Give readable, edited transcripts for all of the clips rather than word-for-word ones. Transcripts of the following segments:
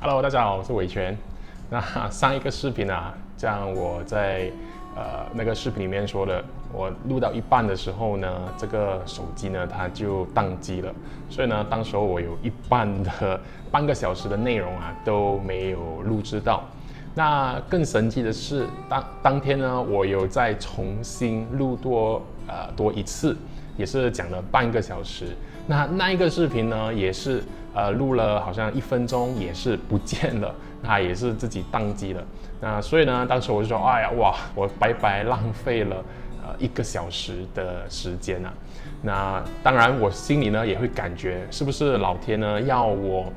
Hello，大家好，我是伟权。那上一个视频啊，像我在那个视频里面说的，我录到一半的时候呢，这个手机呢它就宕机了，所以呢，当时候我有半个小时的内容啊都没有录制到。那更神奇的是，当天呢，我有再重新录多一次，也是讲了半个小时。那一个视频呢，也是录了好像1分钟，也是不见了，它也是自己宕机了。那所以呢，当时我就说，哎呀，哇，我白白浪费了1个小时的时间啊。那当然，我心里呢也会感觉，是不是老天呢要我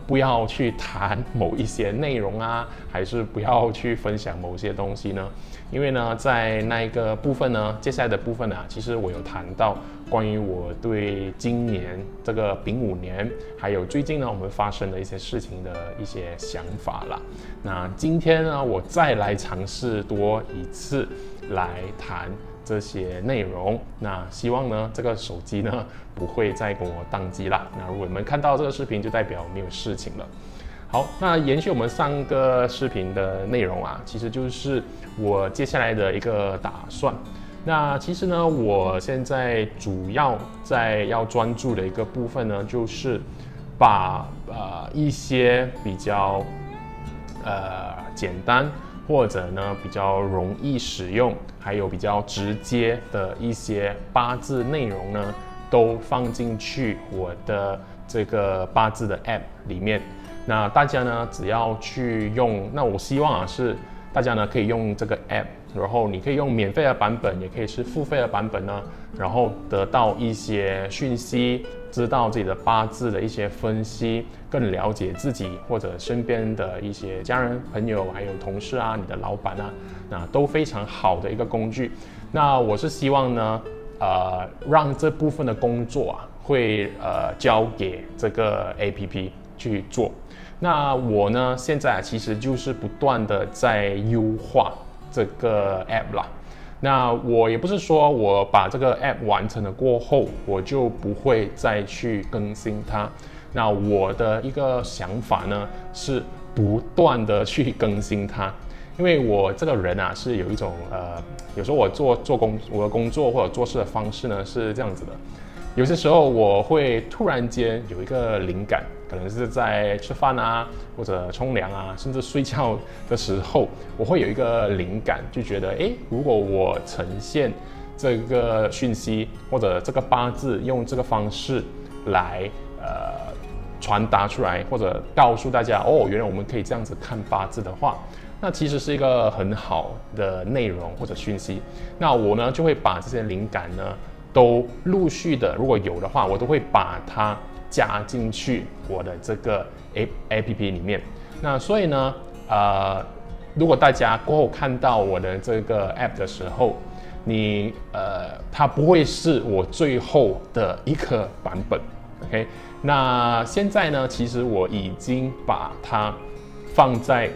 不要去谈某一些内容啊，还是不要去分享某些东西呢？因为呢，在那一个部分呢，接下来的部分啊，其实我有谈到关于我对今年这个丙午年，还有最近呢我们发生的一些事情的一些想法啦。那今天呢，我再来尝试多一次来谈这些内容，那希望呢这个手机呢不会再跟我宕机啦。那如果你们看到这个视频，就代表没有事情了。好，那延续我们上个视频的内容啊，其实就是我接下来的一个打算。那其实呢，我现在主要要专注的一个部分呢，就是把一些比较简单或者呢比较容易使用，还有比较直接的一些八字内容呢，都放进去我的这个八字的 App 里面。那大家呢，只要去用，那我希望啊是大家呢可以用这个 App， 然后你可以用免费的版本，也可以是付费的版本呢，然后得到一些讯息，知道自己的八字的一些分析，更了解自己或者身边的一些家人、朋友，还有同事啊，你的老板啊，那都非常好的一个工具。那我是希望呢，让这部分的工作啊，会交给这个 APP 去做。那我呢，现在其实就是不断的在优化这个 App 啦。那我也不是说我把这个 App 完成了过后，我就不会再去更新它。那我的一个想法呢，是不断的去更新它。因为我这个人啊，是有一种有时候我我的工作或者做事的方式呢是这样子的。有些时候我会突然间有一个灵感，可能是在吃饭啊，或者冲凉啊，甚至睡觉的时候，我会有一个灵感，就觉得，如果我呈现这个讯息或者这个八字用这个方式来传达出来，或者告诉大家，原来我们可以这样子看八字的话，那其实是一个很好的内容或者讯息。那我呢就会把这些灵感呢，都陆续的，如果有的话，我都会把它加进去我的这个 APP 里面。那所以呢，如果大家过后看到我的这个 App 的时候，它不会是我最后的一个版本 ，OK？ 那现在呢，其实我已经把它放在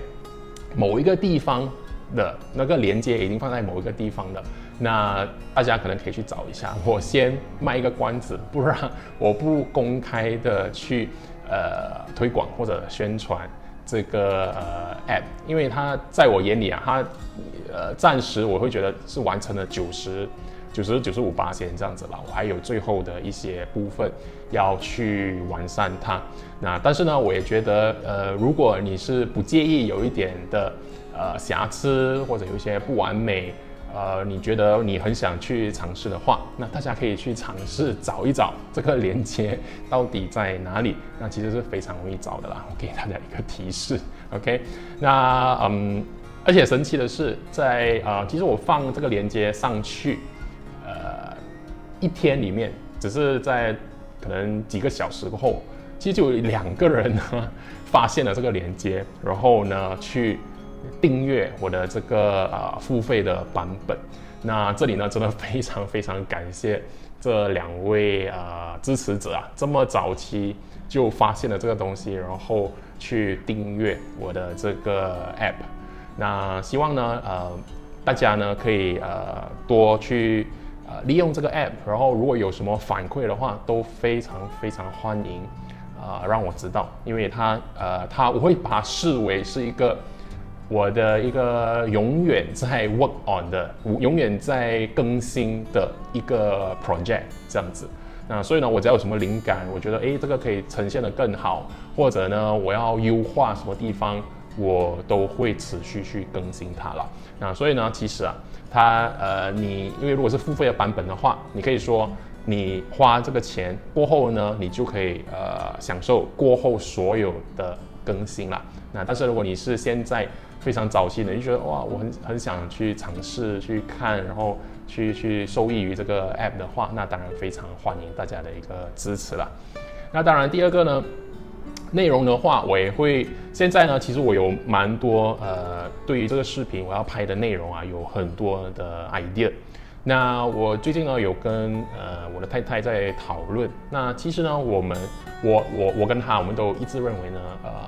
某一个地方的那个连接已经放在某一个地方了。那大家可能可以去找一下，我先卖一个关子，不然我不公开的去推广或者宣传这个App， 因为它在我眼里啊，它暂时我会觉得是完成了95%这样子啦，我还有最后的一些部分要去完善它。那但是呢，我也觉得如果你是不介意有一点的瑕疵或者有一些不完美，你觉得你很想去尝试的话，那大家可以去尝试找一找这个连接到底在哪里。那其实是非常容易找的啦，我给大家一个提示 ，OK？ 那而且神奇的是，其实我放这个连接上去，一天里面，只是在可能几个小时过后，其实就有2个人呢发现了这个连接，然后呢去订阅我的这个付费的版本。那这里呢真的非常非常感谢这2位支持者啊，这么早期就发现了这个东西，然后去订阅我的这个 App。那希望呢大家呢可以多去利用这个 App， 然后如果有什么反馈的话，都非常非常欢迎。让我知道，因为我会把它视为是我的一个永远在 work on 的，永远在更新的一个 project 这样子。那所以呢，我只要有什么灵感，我觉得这个可以呈现得更好，或者呢我要优化什么地方，我都会持续去更新它了。那所以呢，其实你因为如果是付费的版本的话，你可以说你花这个钱过后呢，你就可以享受过后所有的更新啦。那但是如果你是现在非常早期的，你就觉得哇，我很想去尝试去看，然后去受益于这个 app 的话，那当然非常欢迎大家的一个支持啦。那当然第二个呢，内容的话，我也会现在呢，其实我有蛮多对于这个视频我要拍的内容有很多的 idea。那我最近呢有跟我的太太在讨论。那其实呢，我跟她，我们都一致认为呢，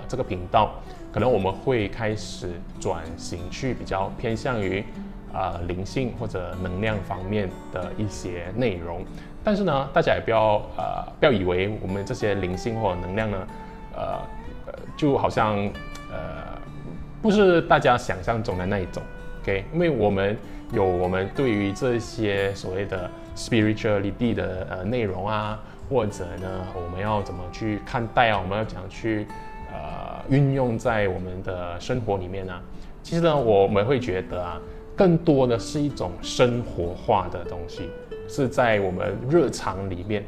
这个频道可能我们会开始转型去比较偏向于灵性或者能量方面的一些内容。但是呢，大家也不要以为我们这些灵性或者能量呢，就好像不是大家想象中的那一种。OK， 因为我们对于这些所谓的 spirituality 的内容或者呢，我们要怎么去看待我们要怎样去运用在我们的生活里面呢？其实呢，我们会觉得更多的是一种生活化的东西，是在我们日常里面，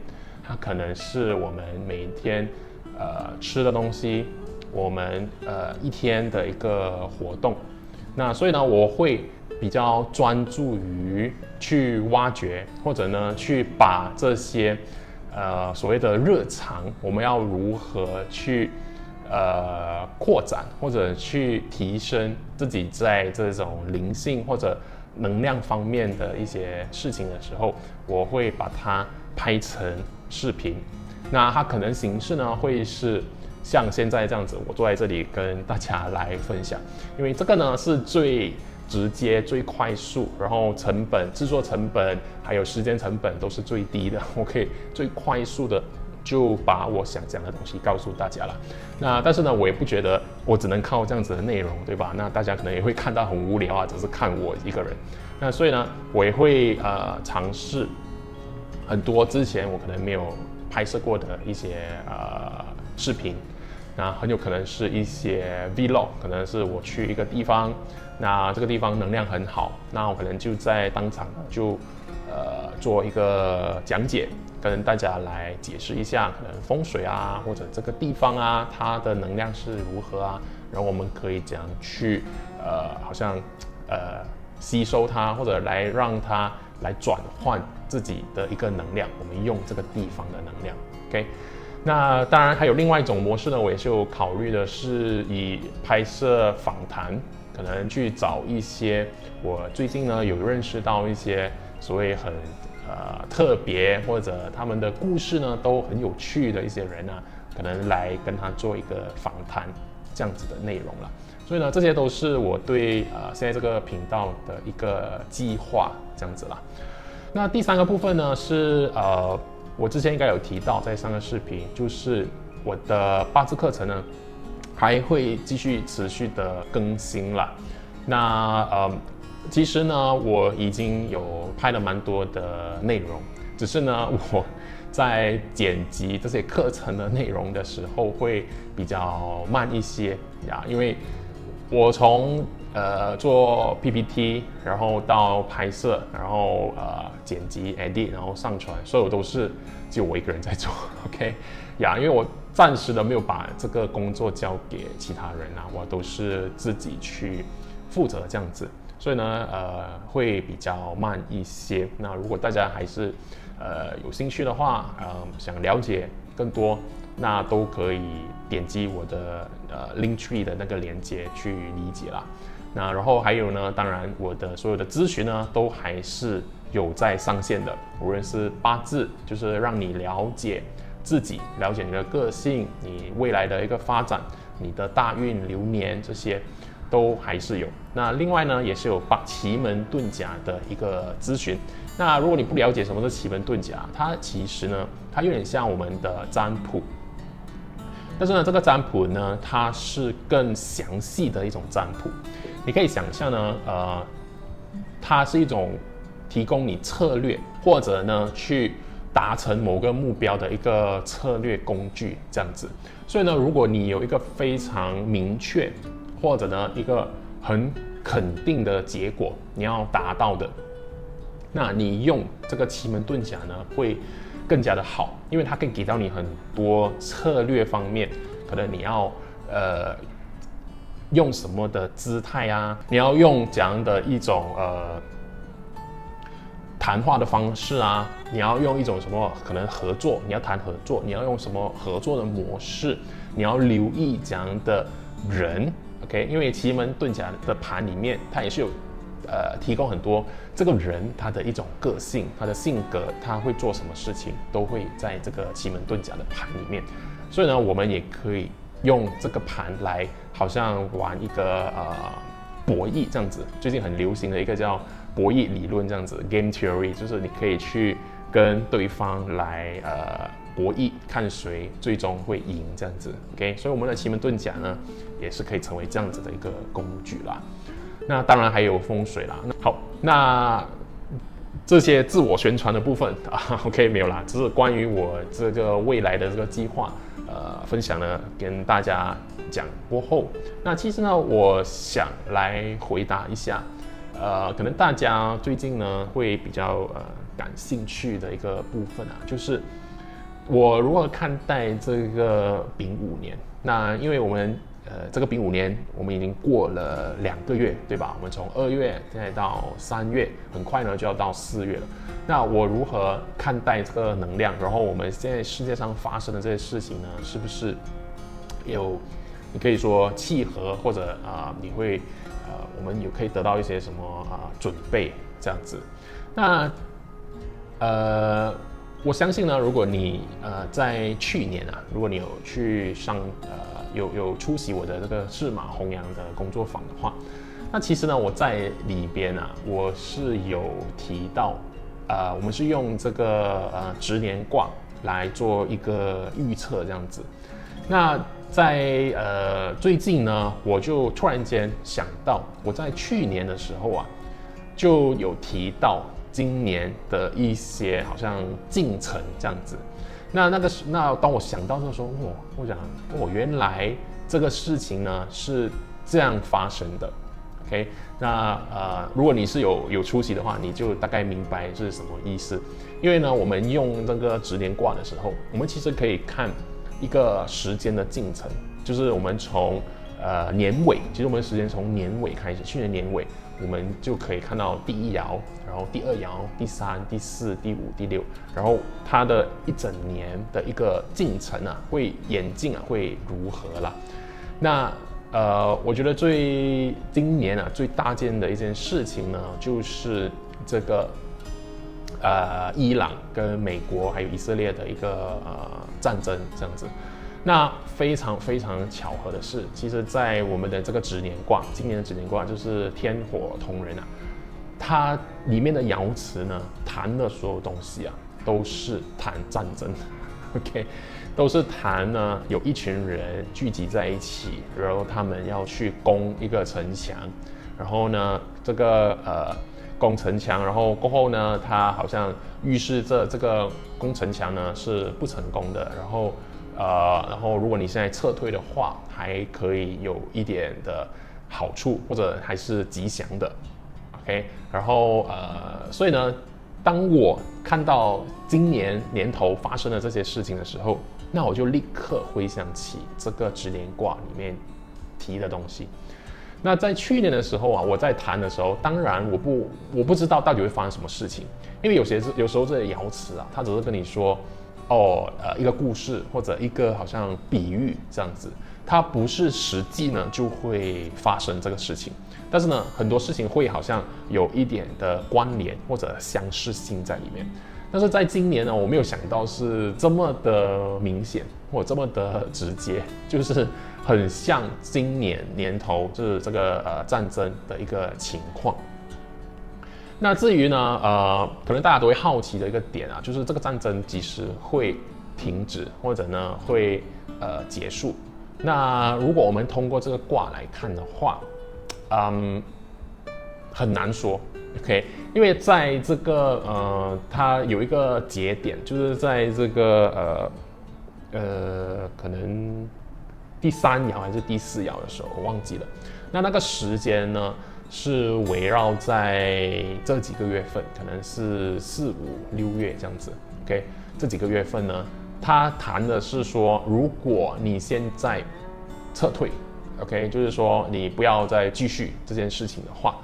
它可能是我们每天吃的东西，我们一天的一个活动。那所以呢，我会比较专注于去挖掘，或者呢去把这些所谓的日常，我们要如何去扩展或者去提升自己在这种灵性或者能量方面的一些事情的时候，我会把它拍成视频。那它可能形式呢会是像现在这样子，我坐在这里跟大家来分享，因为这个呢是最直接、最快速，然后制作成本还有时间成本都是最低的，我可以最快速的就把我想讲的东西告诉大家了。那但是呢，我也不觉得我只能靠这样子的内容，对吧？那大家可能也会看到很无聊只是看我一个人。那所以呢，我也会尝试很多之前我可能没有拍摄过的一些视频。那很有可能是一些 vlog， 可能是我去一个地方，那这个地方能量很好，那我可能就在当场就做一个讲解，跟大家来解释一下可能风水或者这个地方它的能量是如何然后我们可以怎样去好像吸收它，或者来让它来转换自己的一个能量，我们用这个地方的能量 OK。那当然还有另外一种模式呢，我也是有考虑的，是以拍摄访谈，可能去找一些我最近呢有认识到一些所谓很特别或者他们的故事呢都很有趣的一些人可能来跟他做一个访谈这样子的内容了。所以呢，这些都是我对现在这个频道的一个计划这样子啦。那第三个部分呢是我之前应该有提到，在上个视频，就是我的八字课程呢，还会继续持续的更新啦。那其实呢，我已经有拍了蛮多的内容，只是呢，我在剪辑这些课程的内容的时候会比较慢一些因为我从做 PPT， 然后到拍摄，然后剪辑 edit， 然后上传，所有都是只有我一个人在做 OK 因为我暂时的没有把这个工作交给其他人我都是自己去负责这样子，所以呢会比较慢一些。那如果大家还是有兴趣的话想了解更多，那都可以点击我的Linktree 的那个连接去理解啦。那然后还有呢，当然我的所有的咨询呢都还是有在上线的，无论是八字，就是让你了解自己，了解你的个性，你未来的一个发展，你的大运流年，这些都还是有。那另外呢，也是有奇门遁甲的一个咨询。那如果你不了解什么是奇门遁甲，它其实呢，它有点像我们的占卜。但是呢，这个占卜呢，它是更详细的一种占卜。你可以想象呢，它是一种提供你策略，或者呢去达成某个目标的一个策略工具这样子。所以呢，如果你有一个非常明确，或者呢一个很肯定的结果你要达到的，那你用这个奇门遁甲呢会更加的好，因为它可以给到你很多策略方面，可能你要用什么的姿态啊，你要用怎样的一种谈话的方式啊，你要用一种什么可能合作，你要谈合作，你要用什么合作的模式，你要留意怎样的人 ，OK？ 因为奇门遁甲的盘里面，它也是有提供很多这个人他的一种个性，他的性格，他会做什么事情，都会在这个奇门遁甲的盘里面。所以呢，我们也可以用这个盘来，好像玩一个博弈这样子。最近很流行的一个叫博弈理论这样子 ，game theory， 就是你可以去跟对方来博弈，看谁最终会赢这样子。OK， 所以我们的奇门遁甲呢，也是可以成为这样子的一个工具啦。那当然还有风水啦。好，那这些自我宣传的部分OK 没有啦，只是关于我这个未来的这个计划，分享呢跟大家讲过后，那其实呢，我想来回答一下，可能大家最近呢会比较感兴趣的一个部分啊，就是我如何看待这个丙午年。那因为我们这个丙午年我们已经过了2个月，对吧？我们从2月现在到3月，很快呢就要到4月了。那我如何看待这个能量？然后我们现在世界上发生的这些事情呢，是不是有你可以说契合，或者你会我们有可以得到一些什么准备这样子？那我相信呢，如果你在去年如果你有去上有出席我的这个赤马弘扬的工作坊的话，那其实呢，我在里边我是有提到，我们是用这个值年卦来做一个预测这样子。那在最近呢，我就突然间想到，我在去年的时候就有提到今年的一些好像进程这样子。那当我想到的时候，我想原来这个事情呢是这样发生的。OK， 那如果你是有出席的话，你就大概明白是什么意思。因为呢，我们用这个值年卦的时候，我们其实可以看一个时间的进程，就是我们从年尾，其实我们时间从年尾开始，去年年尾我们就可以看到第1爻，然后第2爻、第3、第4、第5、第6，然后它的一整年的一个进程会演进会如何啦？那我觉得今年最大件的一件事情呢，就是这个伊朗跟美国还有以色列的一个战争这样子。那非常非常巧合的是，其实在我们的这个值年卦，今年的值年卦就是天火同人它里面的爻辞呢，谈的所有东西都是谈战争，OK， 都是谈呢有一群人聚集在一起，然后他们要去攻一个城墙，然后呢这个攻城墙，然后过后呢，它好像预示着这个攻城墙呢是不成功的，然后如果你现在撤退的话，还可以有一点的好处，或者还是吉祥的 ，OK。然后所以呢，当我看到今年年头发生的这些事情的时候，那我就立刻回想起这个值年卦里面提的东西。那在去年的时候我在谈的时候，当然我不知道到底会发生什么事情，因为有时候这些爻辞它只是跟你说一个故事或者一个好像比喻这样子，它不是实际呢就会发生这个事情。但是呢，很多事情会好像有一点的关联或者相似性在里面。但是在今年呢，我没有想到是这么的明显或者这么的直接，就是很像今年年头就是这个战争的一个情况。那至于呢，可能大家都会好奇的一个点就是这个战争几时会停止，或者呢会结束。那如果我们通过这个卦来看的话，很难说 ，OK， 因为在这个它有一个节点，就是在这个可能第3爻还是第4爻的时候，我忘记了。那个时间呢，是围绕在这几个月份，可能是4、5、6月这样子 ，OK， 这几个月份呢。他谈的是说，如果你现在撤退 ，OK， 就是说你不要再继续这件事情的话，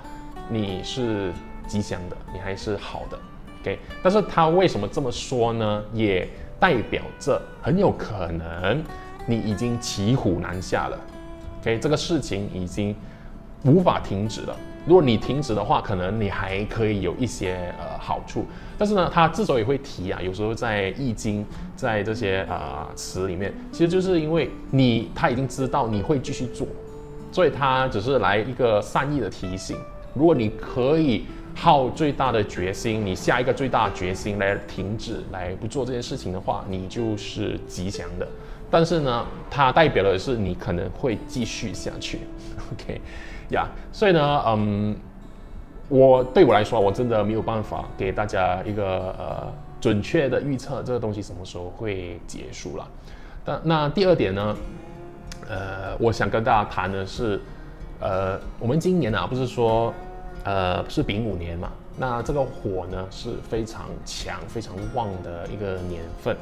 你是吉祥的，你还是好的 ，OK。但是他为什么这么说呢？也代表着很有可能你已经骑虎难下了 ，OK， 这个事情已经无法停止了。如果你停止的话，可能你还可以有一些好处。但是呢，他之所以会提啊，有时候在易经，在这些词里面，其实就是因为他已经知道你会继续做，所以他只是来一个善意的提醒。如果你可以耗最大的决心，你下一个最大的决心来停止，来不做这件事情的话，你就是吉祥的。但是呢，它代表的是你可能会继续下去 ，OK。所以呢，对我来说，我真的没有办法给大家一个准确的预测这个东西什么时候会结束了。那第2点呢，我想跟大家谈的是，我们今年啊，不是说是丙午年嘛，那这个火呢是非常强、非常旺的一个年份。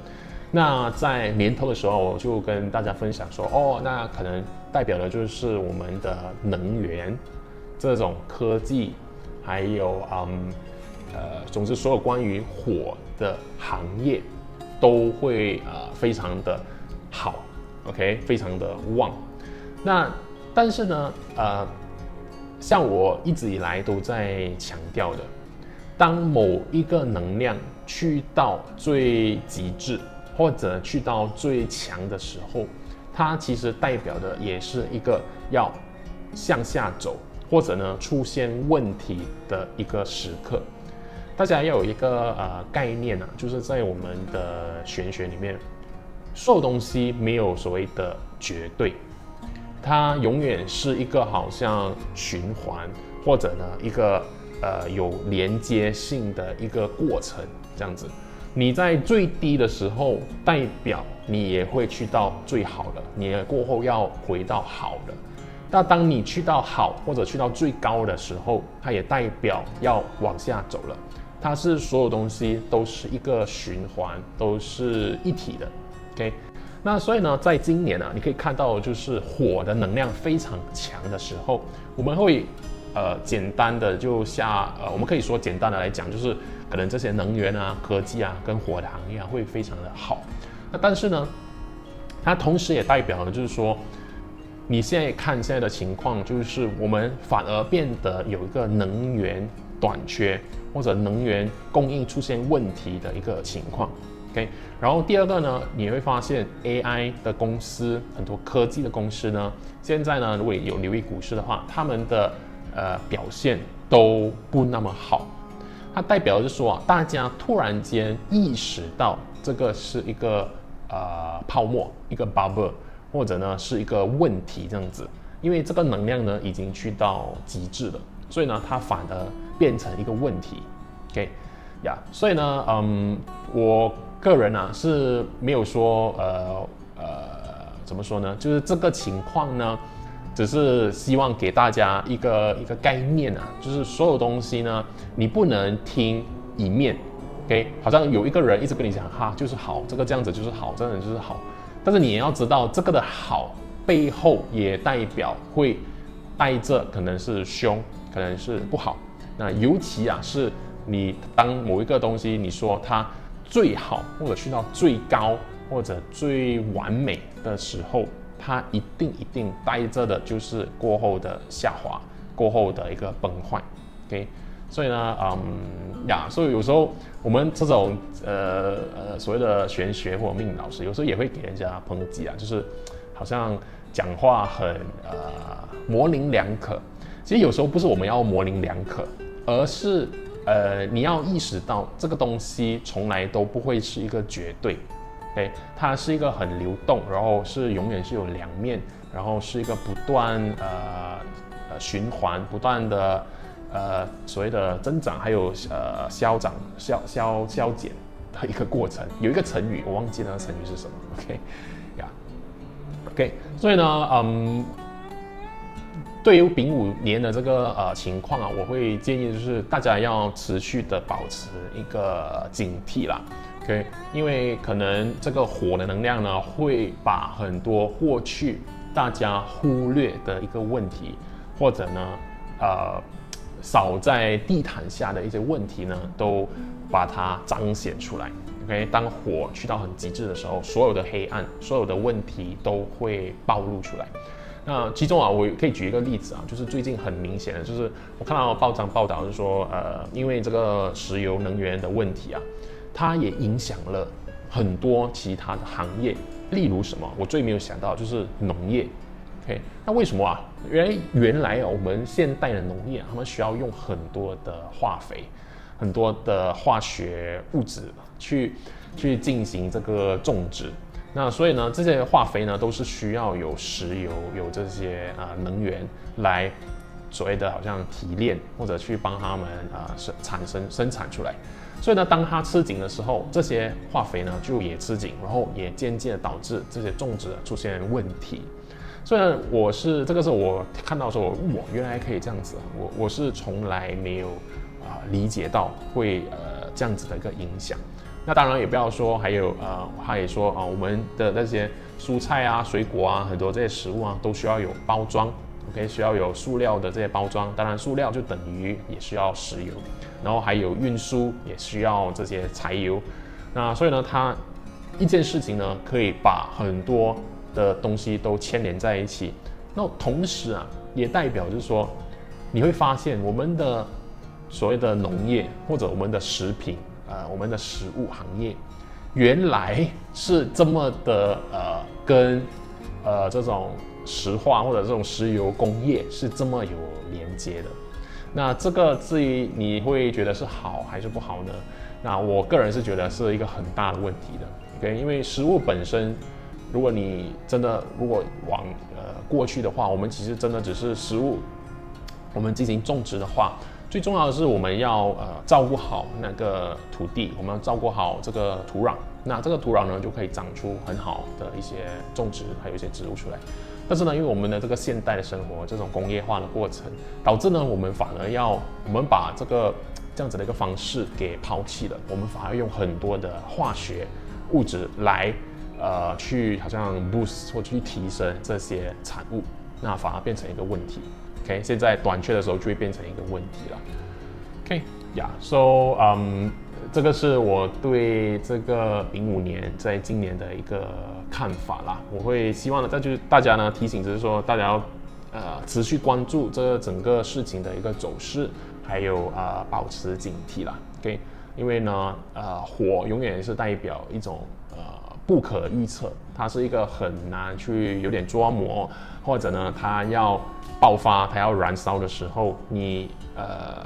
那在年头的时候，我就跟大家分享说，那可能代表的就是我们的能源这种科技，还有总之所有关于火的行业都会非常的好 ，OK， 非常的旺。但是呢，像我一直以来都在强调的，当某一个能量去到最极致，或者去到最强的时候，它其实代表的也是一个要向下走，或者呢出现问题的一个时刻。大家要有一个概念啊，就是在我们的玄学里面，所有东西没有所谓的绝对，它永远是一个好像循环，或者呢一个有连接性的一个过程这样子。你在最低的时候，代表你也会去到最好的，你也过后要回到好的。那当你去到好或者去到最高的时候，它也代表要往下走了。它是所有东西都是一个循环，都是一体的。OK， 那所以呢，在今年啊，你可以看到就是火的能量非常强的时候，我们会简单的我们可以说简单的来讲，就是可能这些能源啊、科技啊跟火的行业啊会非常的好。那但是呢，它同时也代表了就是说，你现在看现在的情况，就是我们反而变得有一个能源短缺或者能源供应出现问题的一个情况。OK， 然后第2个呢，你会发现 AI 的公司，很多科技的公司呢，现在呢，如果有留意股市的话，他们的表现都不那么好。它代表的是说大家突然间意识到这个是一个泡沫，一个 bubble， 或者呢是一个问题这样子，因为这个能量呢已经去到极致了，所以呢它反而变成一个问题。OK， 所以呢，我个人啊是没有说怎么说呢，就是这个情况呢，只是希望给大家一个概念啊，就是所有东西呢，你不能听一面 ，OK， 好像有一个人一直跟你讲哈，就是好，这个这样子就是好，这样子就是好，但是你也要知道这个的好背后也代表会带着可能是凶，可能是不好。那尤其啊是你当某一个东西你说它最好，或者去到最高，或者最完美的时候，它一定带着的就是过后的下滑，过后的一个崩坏 ，OK， 所以呢，所以有时候我们这种所谓的玄学或命理老师，有时候也会给人家抨击啊，就是好像讲话很模棱两可。其实有时候不是我们要模棱两可，而是你要意识到这个东西从来都不会是一个绝对。OK， 它是一个很流动，然后是永远是有两面，然后是一个不断循环，不断的所谓的增长，还有消减的一个过程。有一个成语我忘记那个成语是什么 ，OK 呀、OK， 所以呢，对于丙午年的这个情况啊，我会建议就是大家要持续的保持一个警惕啦。OK， 因为可能这个火的能量呢，会把很多过去大家忽略的一个问题，或者呢，扫在地毯下的一些问题呢，都把它彰显出来。OK， 当火去到很极致的时候，所有的黑暗、所有的问题都会暴露出来。那其中啊，我可以举一个例子啊，就是最近很明显的，就是我看到报章报道是说，因为这个石油能源的问题啊，它也影响了很多其他的行业，例如什么，我最没有想到就是农业。OK， 那为什么啊？原来啊，我们现代的农业啊，他们需要用很多的化肥，很多的化学物质去进行这个种植。那所以呢，这些化肥呢，都是需要有石油、有这些能源来所谓的好像提炼，或者去帮他们生产出来。所以呢，当它吃紧的时候，这些化肥呢就也吃紧，然后也间接的导致这些种植出现问题。所以呢，这个是我看到说，哇，原来可以这样子啊！我是从来没有理解到会这样子的一个影响。那当然也不要说，还有他也说我们的那些蔬菜啊、水果啊，很多这些食物啊，都需要有包装 ，OK， 需要有塑料的这些包装。当然，塑料就等于也需要石油，然后还有运输也需要这些柴油。那所以呢，它一件事情呢，可以把很多的东西都牵连在一起。那同时啊，也代表就是说，你会发现我们的所谓的农业或者我们的食品。我们的食物行业原来是这么的跟这种石化或者这种石油工业是这么有连接的。那这个至于你会觉得是好还是不好呢？那我个人是觉得是一个很大的问题的。OK， 因为食物本身，如果你真的往过去的话，我们其实真的只是食物，我们进行种植的话。最重要的是，我们要照顾好那个土地，我们要照顾好这个土壤。那这个土壤呢，就可以长出很好的一些种植，还有一些植物出来。但是呢，因为我们的这个现代的生活，这种工业化的过程，导致呢，我们反而我们把这样子的一个方式给抛弃了。我们反而用很多的化学物质来去好像 boost 或去提升这些产物，那反而变成一个问题。OK， 现在短缺的时候就会变成一个问题了。OK，so，这个是我对这个丙午年在今年的一个看法啦。我会希望呢，就是大家呢提醒，就是说大家要持续关注这整个事情的一个走势，还有保持警惕啦。OK， 因为呢火永远是代表一种不可预测，它是一个很难去有点捉摸，或者呢它要爆发、它要燃烧的时候，你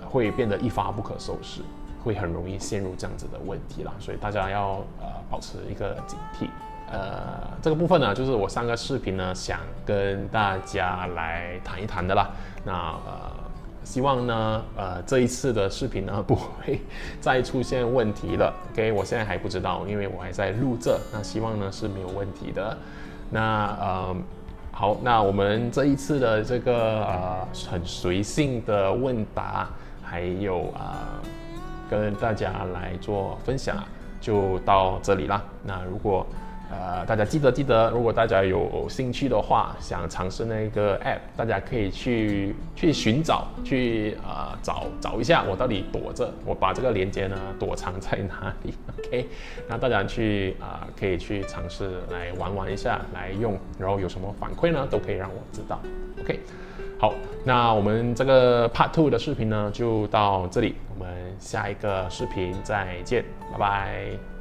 会变得一发不可收拾，会很容易陷入这样子的问题啦。所以大家要保持一个警惕。这个部分呢，就是我上个视频呢想跟大家来谈一谈的啦。那希望呢，这一次的视频呢不会再出现问题了。OK， 我现在还不知道，因为我还在录这。那希望呢是没有问题的。那好，那我们这一次的这个很随性的问答，还有跟大家来做分享，就到这里啦。那如果大家记得，如果大家有兴趣的话，想尝试那个 app， 大家可以去寻找，找一下我到底我把这个链接呢躲藏在哪里 ？OK， 那大家可以去尝试来玩一下，来用，然后有什么反馈呢，都可以让我知道。OK， 好，那我们这个 Part 2的视频呢就到这里，我们下一个视频再见，拜拜。